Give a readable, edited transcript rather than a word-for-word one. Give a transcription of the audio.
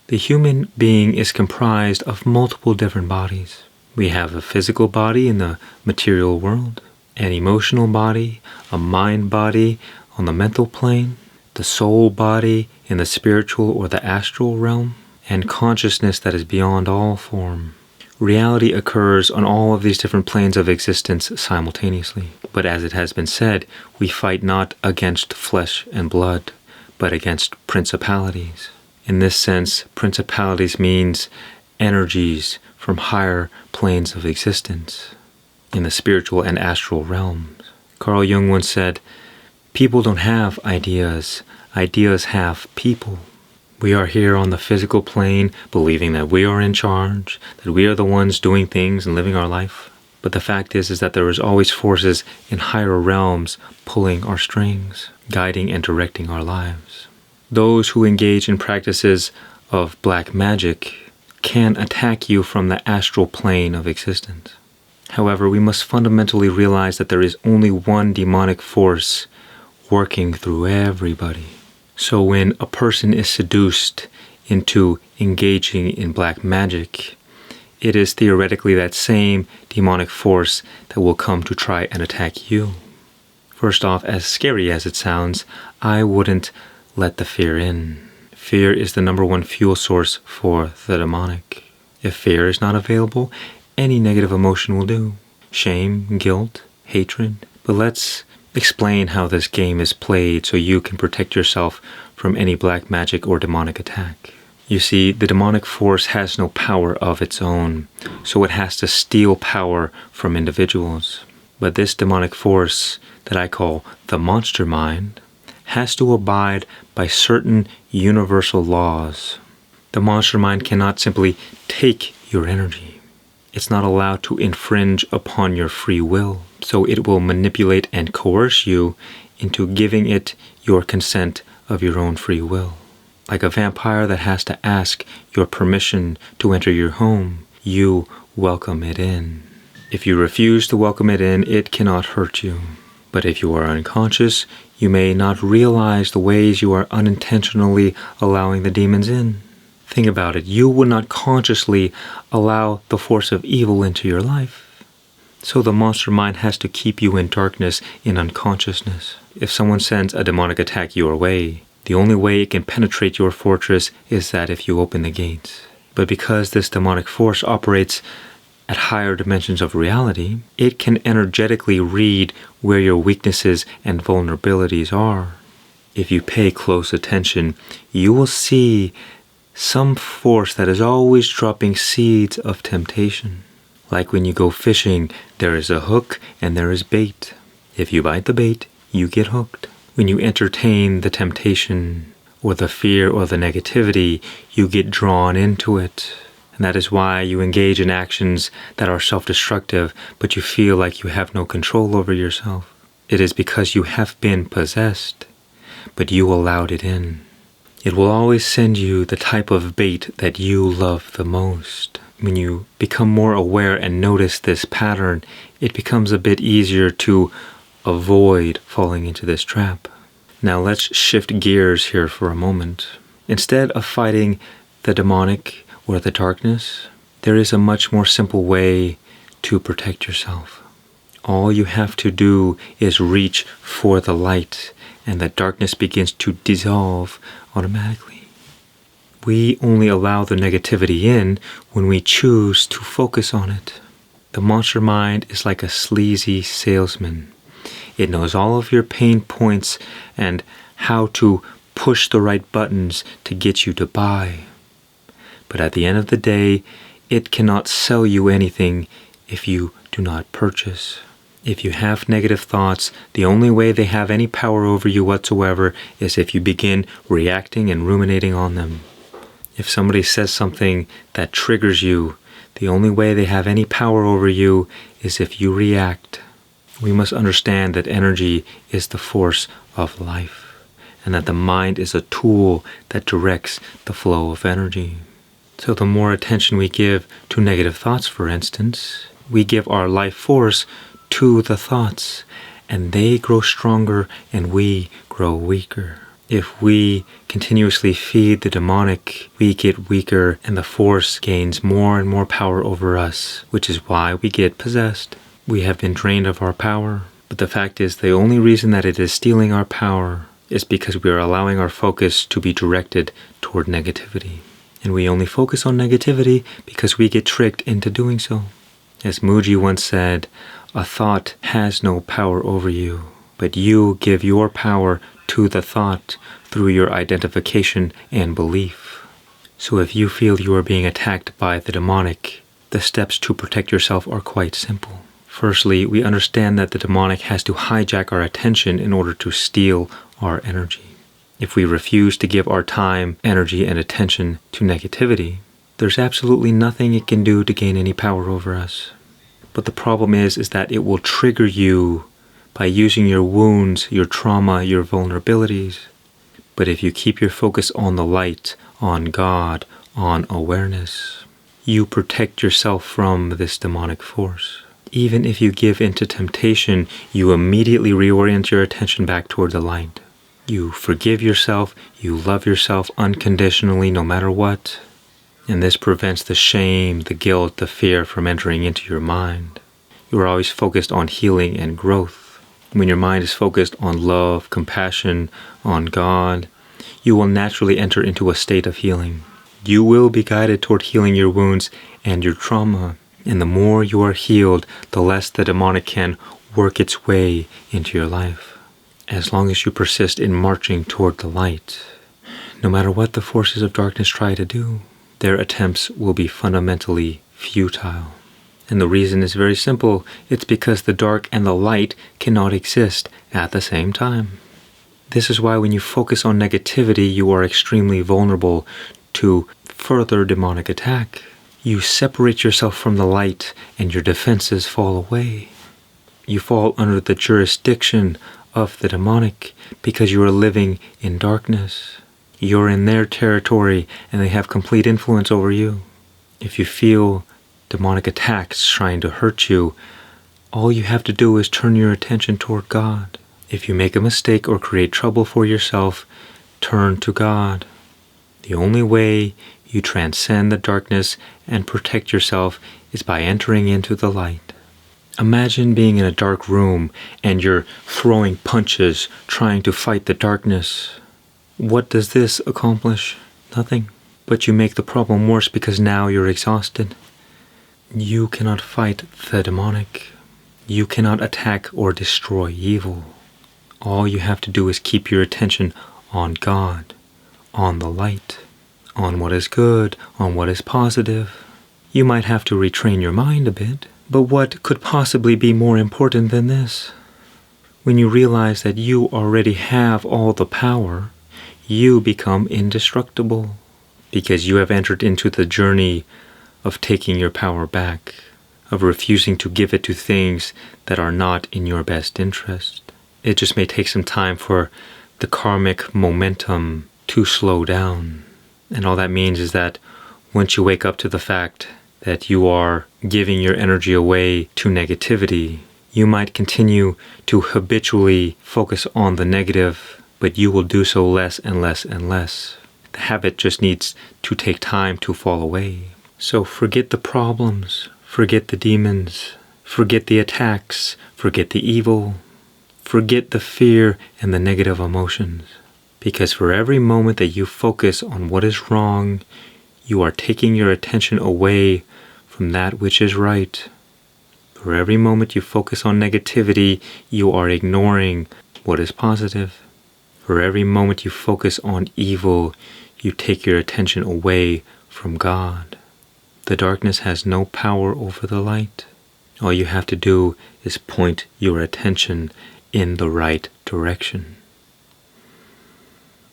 The human being is comprised of multiple different bodies. We have a physical body in the material world, an emotional body, a mind body on the mental plane, the soul body in the spiritual or the astral realm, and consciousness that is beyond all form. Reality occurs on all of these different planes of existence simultaneously. But as it has been said, we fight not against flesh and blood, but against principalities. In this sense, principalities means energies from higher planes of existence in the spiritual and astral realms. Carl Jung once said, "People don't have ideas, ideas have people." We are here on the physical plane believing that we are in charge, that we are the ones doing things and living our life. But the fact is that there is always forces in higher realms pulling our strings, guiding and directing our lives. Those who engage in practices of black magic can attack you from the astral plane of existence. However, we must fundamentally realize that there is only one demonic force working through everybody. So when a person is seduced into engaging in black magic, it is theoretically that same demonic force that will come to try and attack you. First off, as scary as it sounds, I wouldn't let the fear in. Fear is the number one fuel source for the demonic. If fear is not available, any negative emotion will do. Shame, guilt, hatred. But let's explain how this game is played so you can protect yourself from any black magic or demonic attack. You see, the demonic force has no power of its own, so it has to steal power from individuals. But this demonic force that I call the monster mind has to abide by certain universal laws. The monster mind cannot simply take your energy. It's not allowed to infringe upon your free will, so it will manipulate and coerce you into giving it your consent of your own free will. Like a vampire that has to ask your permission to enter your home, you welcome it in. If you refuse to welcome it in, it cannot hurt you. But if you are unconscious, you may not realize the ways you are unintentionally allowing the demons in. Think about it. You would not consciously allow the force of evil into your life. So the monster mind has to keep you in darkness, in unconsciousness. If someone sends a demonic attack your way, the only way it can penetrate your fortress is that if you open the gates. But because this demonic force operates at higher dimensions of reality, it can energetically read where your weaknesses and vulnerabilities are. If you pay close attention, you will see some force that is always dropping seeds of temptation. Like when you go fishing, there is a hook and there is bait. If you bite the bait, you get hooked. When you entertain the temptation or the fear or the negativity, you get drawn into it. And that is why you engage in actions that are self-destructive, but you feel like you have no control over yourself. It is because you have been possessed, but you allowed it in. It will always send you the type of bait that you love the most. When you become more aware and notice this pattern, it becomes a bit easier to avoid falling into this trap. Now let's shift gears here for a moment. Instead of fighting the demonic or the darkness, there is a much more simple way to protect yourself. All you have to do is reach for the light, and the darkness begins to dissolve automatically. We only allow the negativity in when we choose to focus on it. The monster mind is like a sleazy salesman. It knows all of your pain points and how to push the right buttons to get you to buy. But at the end of the day, it cannot sell you anything if you do not purchase. If you have negative thoughts, the only way they have any power over you whatsoever is if you begin reacting and ruminating on them. If somebody says something that triggers you, the only way they have any power over you is if you react. We must understand that energy is the force of life, and that the mind is a tool that directs the flow of energy. So the more attention we give to negative thoughts, for instance, we give our life force to the thoughts, and they grow stronger and we grow weaker. If we continuously feed the demonic, we get weaker and the force gains more and more power over us, which is why we get possessed. We have been drained of our power, but the fact is the only reason that it is stealing our power is because we are allowing our focus to be directed toward negativity. And we only focus on negativity because we get tricked into doing so. As Muji once said, a thought has no power over you, but you give your power to the thought through your identification and belief. So if you feel you are being attacked by the demonic, the steps to protect yourself are quite simple. Firstly, we understand that the demonic has to hijack our attention in order to steal our energy. If we refuse to give our time, energy, and attention to negativity, there's absolutely nothing it can do to gain any power over us. But the problem is that it will trigger you by using your wounds, your trauma, your vulnerabilities. But if you keep your focus on the light, on God, on awareness, you protect yourself from this demonic force. Even if you give into temptation, you immediately reorient your attention back toward the light. You forgive yourself, you love yourself unconditionally no matter what. And this prevents the shame, the guilt, the fear from entering into your mind. You are always focused on healing and growth. When your mind is focused on love, compassion, on God, you will naturally enter into a state of healing. You will be guided toward healing your wounds and your trauma. And the more you are healed, the less the demonic can work its way into your life. As long as you persist in marching toward the light, no matter what the forces of darkness try to do, their attempts will be fundamentally futile. And the reason is very simple. It's because the dark and the light cannot exist at the same time. This is why when you focus on negativity, you are extremely vulnerable to further demonic attack. You separate yourself from the light and your defenses fall away. You fall under the jurisdiction of the demonic because you are living in darkness. You're in their territory and they have complete influence over you. If you feel demonic attacks trying to hurt you, all you have to do is turn your attention toward God. If you make a mistake or create trouble for yourself, turn to God. The only way you transcend the darkness and protect yourself is by entering into the light. Imagine being in a dark room and you're throwing punches, trying to fight the darkness. What does this accomplish? Nothing. But you make the problem worse because now you're exhausted. You cannot fight the demonic. You cannot attack or destroy evil. All you have to do is keep your attention on God, on the light, on what is good, on what is positive. You might have to retrain your mind a bit, but what could possibly be more important than this? When you realize that you already have all the power, you become indestructible because you have entered into the journey of taking your power back, of refusing to give it to things that are not in your best interest. It just may take some time for the karmic momentum to slow down. And all that means is that once you wake up to the fact that you are giving your energy away to negativity, you might continue to habitually focus on the negative, but you will do so less and less and less. The habit just needs to take time to fall away. So forget the problems, forget the demons, forget the attacks, forget the evil, forget the fear and the negative emotions. Because for every moment that you focus on what is wrong, you are taking your attention away from that which is right. For every moment you focus on negativity, you are ignoring what is positive. For every moment you focus on evil, you take your attention away from God. The darkness has no power over the light. All you have to do is point your attention in the right direction.